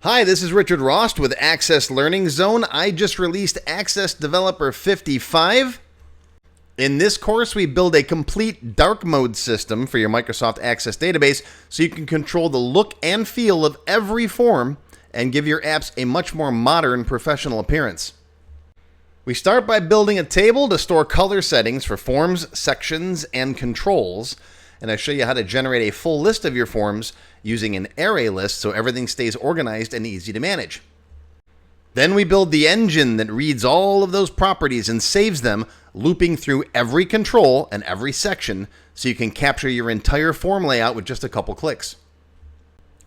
Hi, this is Richard Rost with Access Learning Zone. I just released Access Developer 55. In this course, we build a complete dark mode system for your Microsoft Access database so you can control the look and feel of every form and give your apps a much more modern, professional appearance. We start by building a table to store color settings for forms, sections, and controls. And I show you how to generate a full list of your forms using an array list so everything stays organized and easy to manage. Then we build the engine that reads all of those properties and saves them, looping through every control and every section so you can capture your entire form layout with just a couple clicks.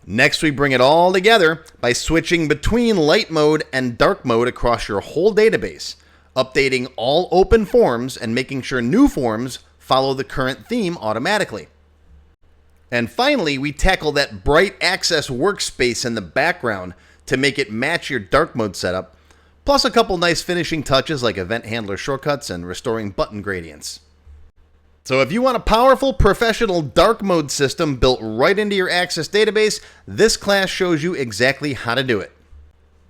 Next, we bring it all together by switching between light mode and dark mode across your whole database, updating all open forms and making sure new forms follow the current theme automatically. And finally, we tackle that bright access workspace in the background to make it match your dark mode setup, plus a couple nice finishing touches like event handler shortcuts and restoring button gradients. So if you want a powerful professional dark mode system built right into your Access database, this class shows you exactly how to do it.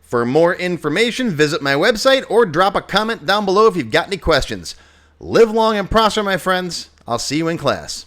For more information, visit my website or drop a comment down below if you've got any questions. Live long and prosper, my friends. I'll see you in class.